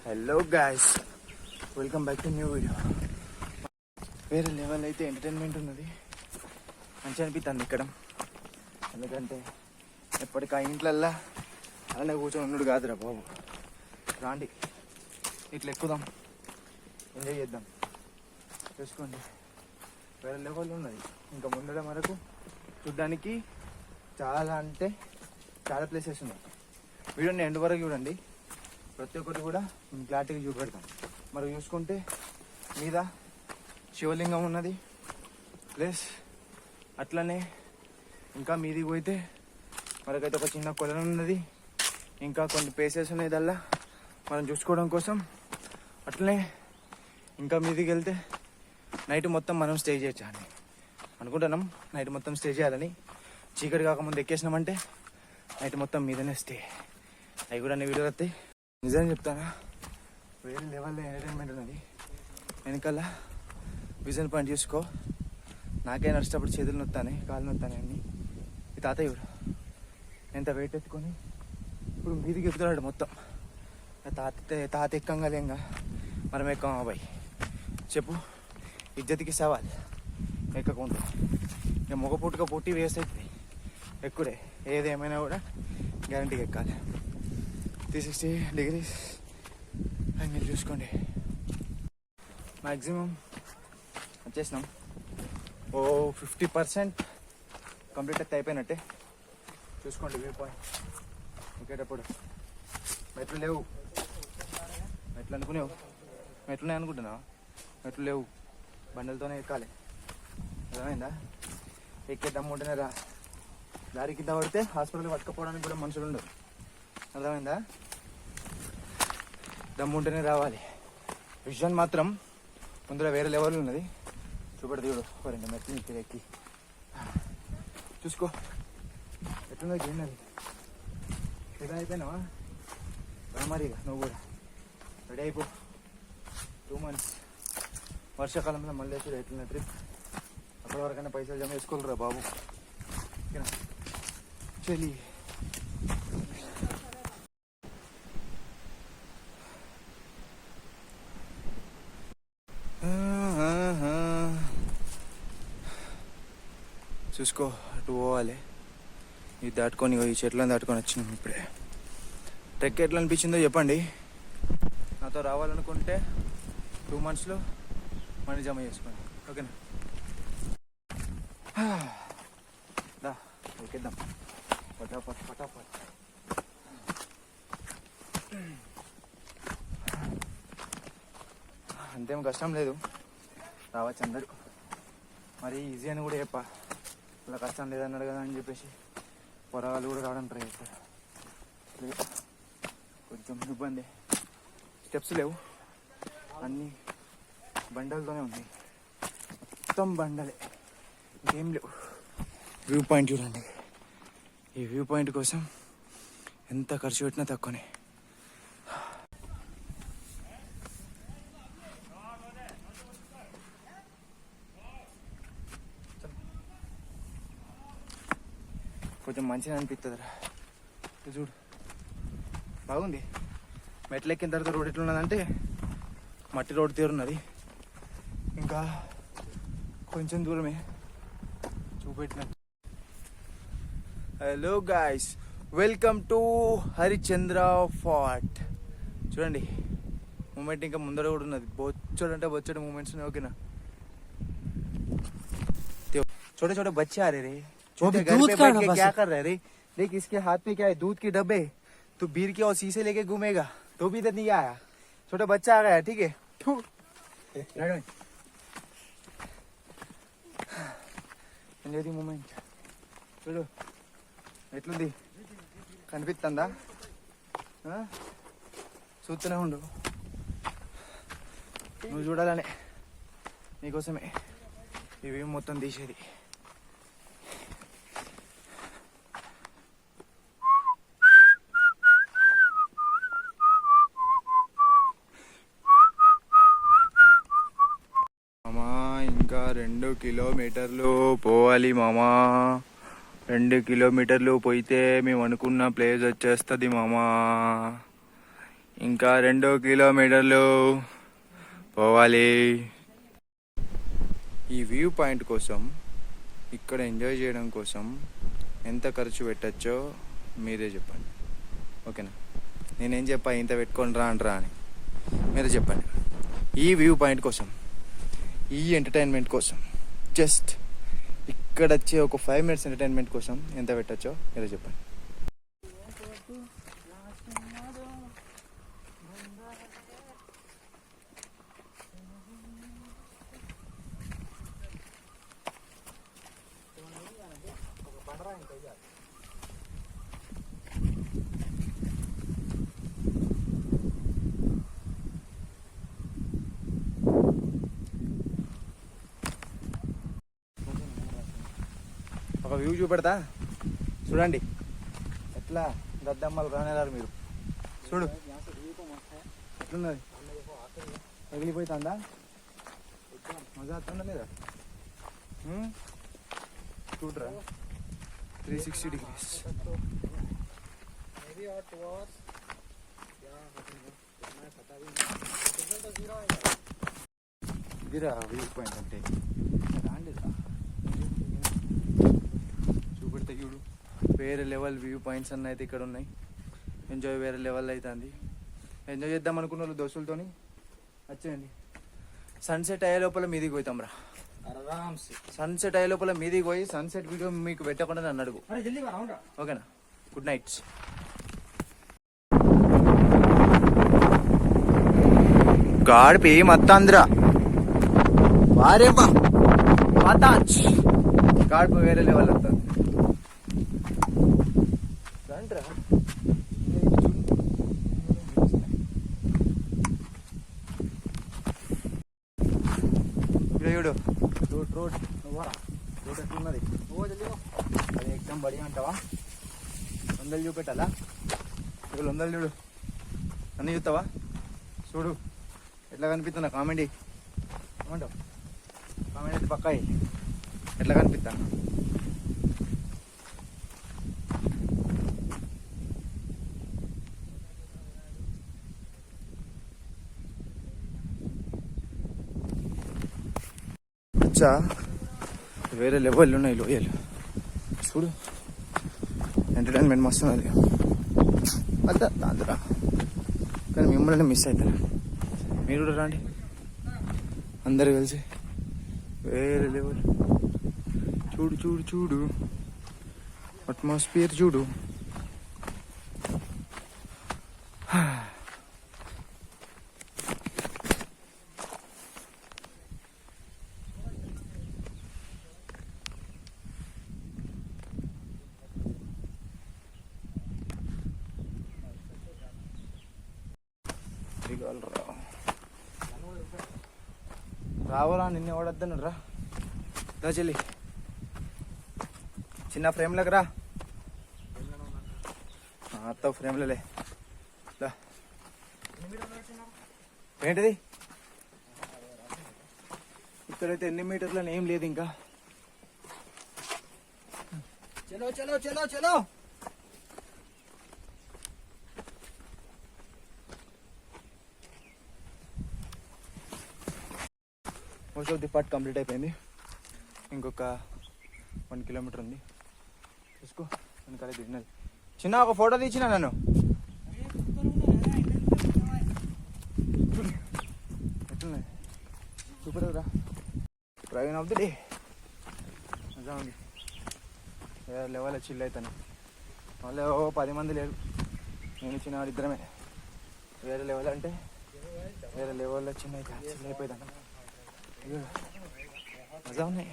Hello guys, welcome back to new video. వేరే level అయితే entertainment ఉన్నది, మంచిగా అనిపిస్తుంది ఇక్కడ. ఎందుకంటే ఎప్పటికీ ఆ ఇంట్లల్లా అలానే కూర్చొని ఉన్నాడు కాదురా బాబు. రాండి ఇట్లా ఎక్కుదాం, ఎంజాయ్ చేద్దాం. చూసుకోండి వేరే లెవెల్ ఉన్నది. ఇంకా ముందర వరకు చూడ్డానికి చాలా అంటే చాలా ప్లేసెస్ ఉన్నాయి. వీడియోని ఎండ్ వరకు చూడండి, ప్రతి ఒక్కటి కూడా క్లారిటీగా చూపెడతాం. మరి చూసుకుంటే మీద శివలింగం ఉన్నది, ప్లస్ అట్లనే ఇంకా మీదికి పోయితే మనకైతే ఒక చిన్న కొలను ఉన్నది, ఇంకా కొన్ని ప్లేసెస్ ఉన్నాయి దల్లా మనం చూసుకోవడం కోసం. అట్లనే ఇంకా మీదికి వెళ్తే నైట్ మొత్తం మనం స్టే చేయొచ్చని అనుకుంటున్నాం. నైట్ మొత్తం స్టే చేయాలని, చీకటి కాకముందు ఎక్కేసినామంటే నైట్ మొత్తం మీదనే స్టే. అవి కూడా అన్ని వీడియోలు వస్తాయి. నిజంగా చెప్తానా, వేరే లెవెల్లో ఎంటర్టైన్మెంట్ ఉన్నది. వెనకాల విజన్ పాయింట్ చూసుకో. నాకే నడిచేటప్పుడు చేతులు నొత్తానే, కాళ్ళు నొత్తానే అన్ని. ఈ తాతయ్య కూడా ఎంత వెయిట్ ఎత్తుకొని ఇప్పుడు మీదికి ఎక్కుతాడు మొత్తం. తాత ఎక్కంగా లేంగా మనం ఎక్కం అబ్బాయి చెప్పు. ఇజ్జతికి సవాల్ ఎక్కకుండా ఇక మొగ పుట్టుక పుట్టి వేస్ట్ అవుతుంది. ఎక్కుడే ఏదేమైనా కూడా గ్యారంటీగా ఎక్కాలి. 360 degrees యాంగిల్ చూసుకోండి. మ్యాక్సిమం వచ్చేసినాం. 50% కంప్లీట్ అయితే అయిపోయినట్టే. చూసుకోండి వ్యూ పాయింట్. ఎక్కేటప్పుడు మెట్లు లేవు, మెట్లు అనుకునేవు, మెట్లునే అనుకుంటున్నావు, మెట్లు లేవు, బండలతోనే ఎక్కాలి. అర్థమైందా? ఎక్కేద్దాం ఉంటేనే రా. దారి కింద పడితే హాస్పిటల్ పట్టుకపోవడానికి కూడా మనుషులు ఉండరు. అర్థమైందా? దమ్ముంటేనే రావాలి. విజన్ మాత్రం ముందర వేరే లెవెల్ ఉన్నది. చూపెడదు చూడు, రెండు మెట్లు ఇక్కడ ఎక్కి చూసుకో ఎట్లున్నది. ఏంటది రెడీ అయిపోయినావా? రామారిగా నువ్వు కూడా రెడీ అయిపో. 2 months వర్షాకాలంలో మళ్ళీ వచ్చి ఎట్లున్న ట్రిప్. అప్పటి వరకైనా పైసలు జమ చేసుకోలేరా బాబు. చలి చూసుకో. అటు పోవాలి, ఇది దాటుకొని ఈ చెట్లను దాటుకొని వచ్చినాం. ఇప్పుడే ట్రెక్ ఎట్లా అనిపించిందో చెప్పండి. నాతో రావాలనుకుంటే 2 monthsలో మనీ జమ చేసుకోండి, ఓకేనా? దా ఎక్కేద్దాం పటాపట్ పటాపట్. అంతేం కష్టం లేదు, రావచ్చు అందరు. మరి ఈజీ అని కూడా చెప్పా, ఇలా కష్టం లేదన్నాడు కదా అని చెప్పేసి పొరగాలు కూడా రావడం ట్రై చేస్తారు. కొంచెం ఇబ్బంది. స్టెప్స్ లేవు, అన్నీ బండలతోనే ఉన్నాయి, మొత్తం బండలే, ఇంకేం లేవు. వ్యూ పాయింట్ చూడండి. ఈ వ్యూ పాయింట్ కోసం ఎంత ఖర్చు పెట్టినా తక్కువనే. కొంచెం మంచిగా అనిపిస్తుందిరా. చూడు బాగుంది. మెట్లు ఎక్కిన తర్వాత రోడ్ ఎట్లున్నదంటే మట్టి రోడ్ తీరున్నది. ఇంకా కొంచెం దూరమే చూపెట్టినట్టు. Hello guys, welcome to Harichandra fort. చూడండి మూమెంట్ ఇంకా ముందర కూడా ఉన్నది. బొచ్చడు అంటే బొచ్చడు మూమెంట్స్ ఉన్నాయి, ఓకేనా? छोटे छोटे बच्चे आ रहे रे, छोटे घर पे बैठ के क्या कर रहे रे? देख इसके हाथ में क्या है, दूध के डब्बे. तू बीर के और शीशे लेके घूमेगा तो भी इधर नहीं आया. छोटा बच्चा आ गया, ठीक है? మూమెంట్ చూడు ఎట్లుంది, కనిపిస్తుందా? చూస్తూనే ఉండు, నువ్వు చూడాలనే, నీకోసమే ఇవి మొత్తం తీసేది. ఇంకా 2 kilometers పోవాలి మామా. 2 kilometers పోయితే మేము అనుకున్న ప్లేస్ వచ్చేస్తుంది మామా. ఇంకా 2 కిలోమీటర్లు పోవాలి. ఈ వ్యూ పాయింట్ కోసం, ఇక్కడ ఎంజాయ్ చేయడం కోసం ఎంత ఖర్చు పెట్టచ్చో మీరే చెప్పండి. ఓకేనా? నేనేం చెప్పా ఇంత పెట్టుకొని రా అంటరా అని, మీరే చెప్పండి. ఈ వ్యూ పాయింట్ కోసం, ఈ ఎంటర్టైన్మెంట్ కోసం, జస్ట్ ఇక్కడ వచ్చే ఒక 5 minutes ఎంటర్టైన్మెంట్ కోసం ఎంత పెట్టచ్చో మీరే చెప్పండి. ఒక వ్యూ చూపెడతా చూడండి. ఎట్లా దద్దమ్మలు రానేరారు మీరు. చూడు ఎట్లున్నది, పగిలిపోతుందా, మజా వస్తుందా లేదా? చూడరా 360 degrees. ఇదిరా వ్యూ పాయింట్ అంటే. చూపెడితే చూడు, వేరే లెవెల్ వ్యూ పాయింట్స్ అన్న అయితే ఇక్కడ ఉన్నాయి. ఎంజాయ్ వేరే లెవెల్ అవుతుంది. ఎంజాయ్ చేద్దాం అనుకున్న వాళ్ళు దోస్తులతోని వచ్చేయండి. సన్సెట్ అయ్యే లోపల మీదికి పోతాం రా. సన్సెట్ అయ్యే లోపల మీదికి పోయి సన్సెట్ వీడియో మీకు పెట్టకుండా నన్ను అడుగు. ఓకేనా? Good night. గాడిపి మత్తాంధ్ర వారేపా మాతాజ్ గాడిపి వేరే లెవెల్ వస్తుంది. రండ్రా చూడు రోడ్ రోడ్ ఎట్లున్నది. అది ఎగ్జామ్ బడి అంటావా? 100 చూపెట్టాలా? 100 చూడు, అన్నీ చూస్తావా? చూడు ఎట్లా కనిపిస్తున్నా. కామెంట్ ఏమంటావు? కామెంట్ అయితే పక్కా ఎట్లా కనిపిస్తా. అచ్చా వేరే లెవెల్ ఉన్నాయి లోయలు. చూడు ఎంటర్టైన్మెంట్ మస్తు ఉన్నది. అద్దా దాంతరా కానీ మిమ్మల్ని మిస్ అవుతారా? మీరు కూడా రండి, అందరు కలిసి వేరే లెవెల్. చూడు చూడు చూడు అట్మాస్ఫియర్ చూడు. రావాలా? నిన్నే వాడద్దాను రా. దా చెల్లి, చిన్న ఫ్రేమ్లకు రా. అత్త ఫ్రేమ్లలే. ఏంటిది ఇక్కడైతే ఎన్ని మీటర్లని ఏం లేదు ఇంకా. చలో చలో చలో చలో. Most of the part complete అయిపోయింది. ఇంకొక 1 kilometer ఉంది. చూసుకో వెనకాల దిగినది. చిన్న ఒక ఫోటో తీసిన నన్ను. ఎట్లున్నాయి సూపర్ రా. డ్రైవింగ్ ఆఫ్ ది డే మజా ఉంది. వేరే లెవెల్ చిల్ అవుతాను. మళ్ళీ 10 మంది లేరు, నేను చిన్న వాడు ఇద్దరమే. వేరే లెవెల్ అంటే వేరే లెవెల్లో చిన్న చిల్ అయిపోతాను. మజా ఉన్నాయి.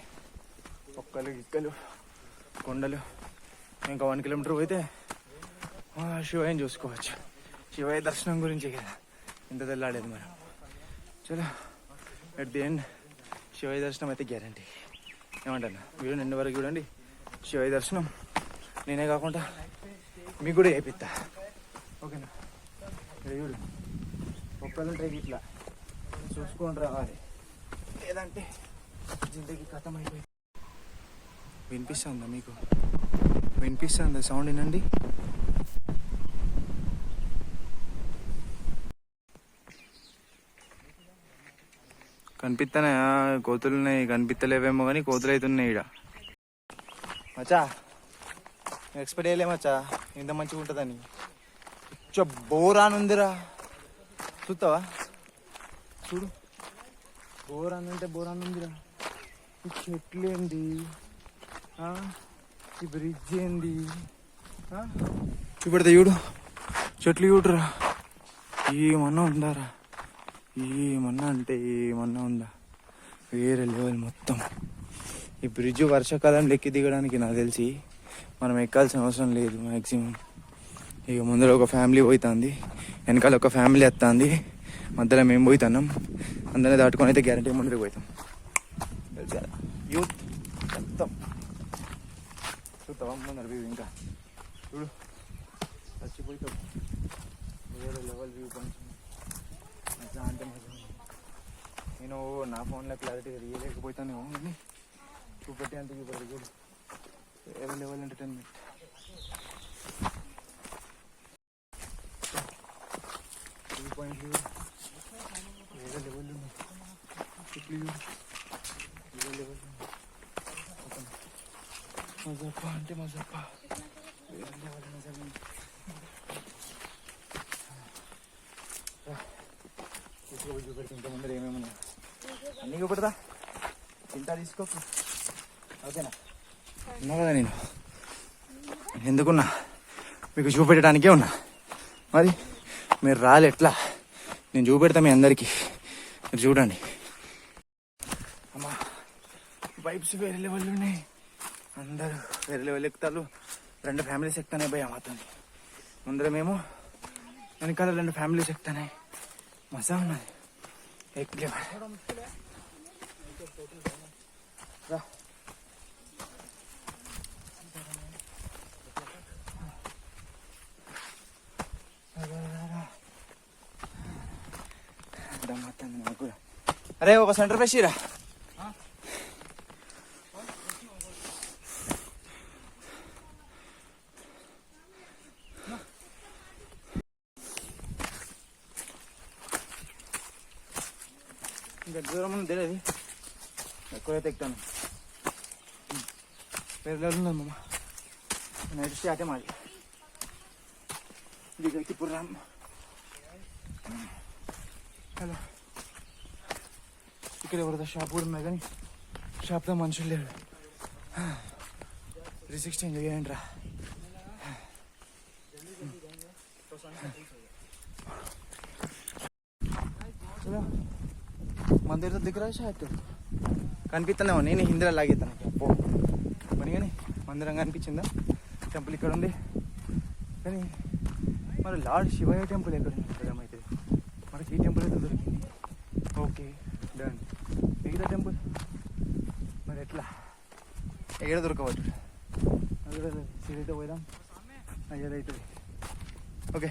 ఒక్కలు గిక్కలు కొండలు. ఇంకా 1 kilometer పోతే శివయ్యని చూసుకోవచ్చు. శివయ్య దర్శనం గురించి కదా ఇంత తెల్లాడేది మనం. చలో ఎట్ ది ఎండ్ శివయ్య దర్శనం అయితే గ్యారంటీ. ఏమంటాను? వీడియో నిన్న వరకు చూడండి. శివయ్య దర్శనం నేనే కాకుండా మీకు కూడా చేపిస్తా. ఓకేనా? ఇక్కడ చూడు ఒక్కలుంటే ఇట్లా చూసుకొని రావాలి, లేదంటే జిందగీ ఖతం అయిపోయింది. వినిపిస్తుందా మీకు? వినిపిస్తుందా? సౌండ్ వినండి. కనిపిస్తానే కోతులు ఉన్నాయి, కనిపిస్తలేవేమో కానీ కోతులు అవుతున్నాయి ఇక్కడ. మచ్చా ఎక్స్పెక్ట్ చేయలే మచ్చా ఇంత మంచిగా ఉంటుందని. బోరాన్ ఉందిరా, చూస్తావా? చూడు, బోరాన్ అంటే బోరాన్ ఉందిరా. ఈ చెట్లు ఏంది, ఈ బ్రిడ్జ్ ఏంది చూపెడతా. చూడు చెట్లు చూడరా, ఏమన్నా ఉందారా? ఏమన్నా అంటే ఏమన్నా ఉందా? వేరే లెవెల్ మొత్తం. ఈ బ్రిడ్జ్ వర్షాకాలంలో ఎక్కి దిగడానికి నాకు తెలిసి మనం ఎక్కాల్సిన అవసరం లేదు మ్యాక్సిమం. ఇక ముందర ఒక ఫ్యామిలీ పోతుంది, వెనకాల ఒక ఫ్యామిలీ వస్తుంది, మధ్యలో మేము పోతున్నాం. అందరినీ దాటుకొని అయితే గ్యారంటీ ముందరికి పోతాం. తెలుసా యూత్ మొత్తం చూస్తావా? ముందర వ్యూ ఇంకా చూడు, చచ్చిపోతావు. వేరే లెవెల్ వ్యూ కొంచెం మజా అంటే మజా. నేను నా ఫోన్లో క్లారిటీగా రియలేకపోతాను కానీ చూపెట్టి అంత చూపెడతా. చూడు, వేరే లెవెల్ ఎంటర్టైన్మెంట్. వ్యూ పాయింట్లు వేరే లెవెల్ ఉన్నాయి. చెట్లు వేరే లెవెల్ మజప్ప అంటే మజప్ప, వేరే లెవెల్ మజా. తీసుకోపోయి చూపెడితే ఇంత ముందర ఏమేమి ఉన్నాయి అన్నీ చూపెడతా. తింటా, తీసుకోకు. ఓకేనా? ఉన్నా కదా నేను, ఎందుకున్నా? మీకు చూపెట్టడానికే ఉన్నా. మరి మీరు రాలే ఎట్లా? నేను చూపెడతా మీ అందరికీ, మీరు చూడండి. అమ్మా వైబ్స్ వేరే లెవెల్ ఉన్నాయి, అందరూ వేరే లెవెల్ ఎక్కుతారు. 2 ఫ్యామిలీస్ ఎక్కుతానే భయ మాత్రం. ముందర మేము, వెనకాల 2 ఫ్యామిలీస్ ఎక్కుతానే. మజా ఉన్నది. ఎక్లే అరే ఒక సెంటర్ ఫ్రెష్ రా. ఇంకా దూరం ఉంది తెలియదు, ఎక్కువైతే ఎక్కుతాను. వేరే ఉందమ్మా, నైట్ స్టార్టే మాది. దిగైతే ఇప్పుడు రామ్. హలో, ఇక్కడ ఎవరిదో షాప్ కూడా ఉన్నాయి కానీ షాప్లో మనుషులు లేరు. 360 ఎంజాయ్ చేయండి రా. మన దగ్గర దగ్గర షాట్ కనిపిస్తున్నావు. నేను హిందీలో లాగేస్తాను పని, కానీ మందిరం కనిపించిందా? టెంపుల్ ఇక్కడ ఉంది కానీ మరి లార్డ్ శివయ్య టెంపుల్ ఎక్కడ అయితే మనకి ఈ టెంపుల్ అయితే దొరికింది. Okay done. మిగతా టెంపుల్ మరి ఎట్లా ఎక్కడ దొరకవచ్చు? సీడైతే పోదాం, అయ్యేదవుతుంది. ఓకే,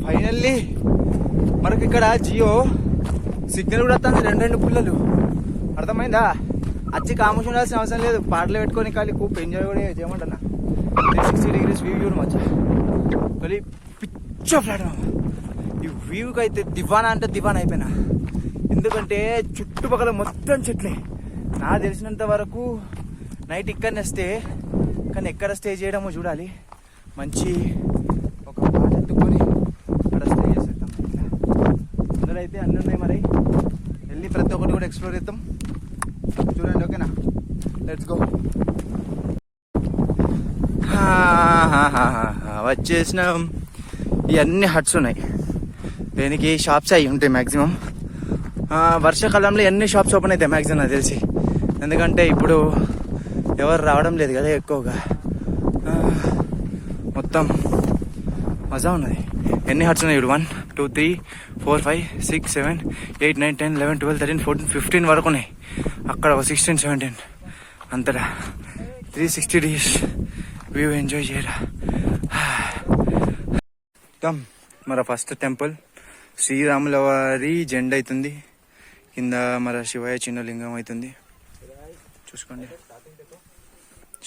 ఫైనల్లీ మనకి ఇక్కడ జియో సిగ్నల్ కూడా వస్తుంది. 2 పుల్లలు, అర్థమైందా? వచ్చి కామోషం ఉండాల్సిన అవసరం లేదు. పాటలు పెట్టుకొని ఖాళీ కూప్ ఎంజాయ్ కూడా చేయమంటున్నా. 360 degrees వ్యూ చూడు మచ్చా, ఖాళీ పిచ్చ ఫ్లాట్. ఈ వ్యూకి అయితే దివానా అంటే దివానా అయిపోయినా. ఎందుకంటే చుట్టుపక్కల మొత్తం చెట్లే. నాకు తెలిసినంత వరకు నైట్ ఇక్కడనే స్టే, కానీ ఎక్కడ స్టే చేయడమో చూడాలి. మంచి ఒక పాట ఎత్తుకొని అక్కడ స్టే చేసేద్దాం. అందులో అయితే అన్నీ ఉన్నాయి. మరి వెళ్ళి ప్రతి ఒక్కటి కూడా ఎక్స్ప్లోర్ చేద్దాం. చూడండి, ఓకేనా? Let's go. వచ్చేసినాం. ఇవన్నీ హట్స్ ఉన్నాయి, దేనికి షాప్స్ అవి ఉంటాయి మ్యాక్సిమం. వర్షాకాలంలో ఎన్ని షాప్స్ ఓపెన్ అవుతాయి మ్యాక్సిమం నాకు తెలిసి. ఎందుకంటే ఇప్పుడు ఎవరు రావడం లేదు కదా ఎక్కువగా. మొత్తం మజా ఉన్నది. ఎన్ని హట్స్ ఉన్నాయి ఇప్పుడు? 1 2 3 4 5 6 7 8 9 10 11 12 13 14 15 వరకు ఉన్నాయి. అక్కడ ఒక 16 17 అంతటా 360 degrees వ్యూ ఎంజాయ్ చేయరా. మన ఫస్ట్ టెంపుల్ శ్రీరాముల వారి జెండా అవుతుంది, కింద మన శివయ్య చిన్న లింగం అవుతుంది. చూసుకోండి,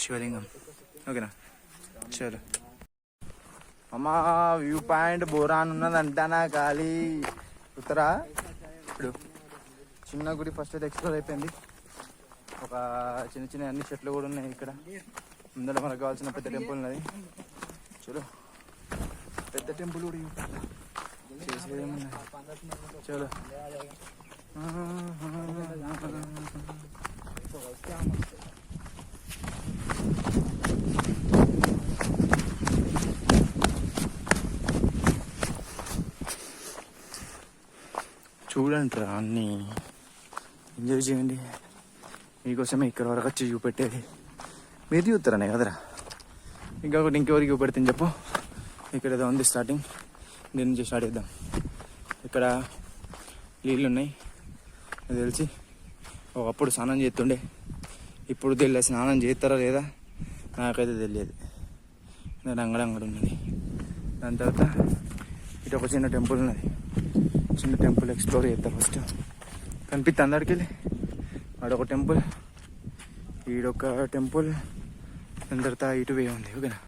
శివలింగం. ఓకేనా? చలో అమ్మా, వ్యూ పాయింట్ బోరాన్ ఉన్నదంటానా ఖాళీ ఉత్తరా ఇప్పుడు చిన్న గుడి ఫస్ట్ అయితే ఎక్స్ప్లోర్ అయిపోయింది. ఒక చిన్న చిన్న అన్ని చెట్లు కూడా ఉన్నాయి ఇక్కడ. ముందర మనకు కావాల్సిన పెద్ద టెంపుల్ ఉన్నది. చలో పెద్ద టెంపుల్ కూడా చేసేదేమున్నది. చలో చూడండి అన్నీ ఎంజాయ్ చేయండి. మీకోసమే ఇక్కడ వరకు వచ్చి చూపెట్టేది. మీరు చూస్తారనే కదరా. ఇంకొకటి ఇంకెవరికి చూపెడుతుంది చెప్పు. ఇక్కడ ఏదో ఉంది స్టార్టింగ్, దీని నుంచి స్టార్ట్ చేద్దాం. ఇక్కడ నీళ్ళు ఉన్నాయి. అది తెలిసి ఒకప్పుడు స్నానం చేస్తుండే, ఇప్పుడు తెలియదు స్నానం చేస్తారా లేదా నాకైతే తెలియదు. అంగడంగడు ఉన్నది. దాని తర్వాత ఇటు ఒక చిన్న టెంపుల్ ఉన్నది. చిన్న టెంపుల్ ఎక్స్ప్లోర్ చేద్దాం. ఫస్ట్ కనిపిస్తుంది అందరికి వెళ్ళి ఆడొక టెంపుల్, ఈడొక టెంపుల్, దాని తర్వాత ఇటు వే ఉంది. ఓకేనా.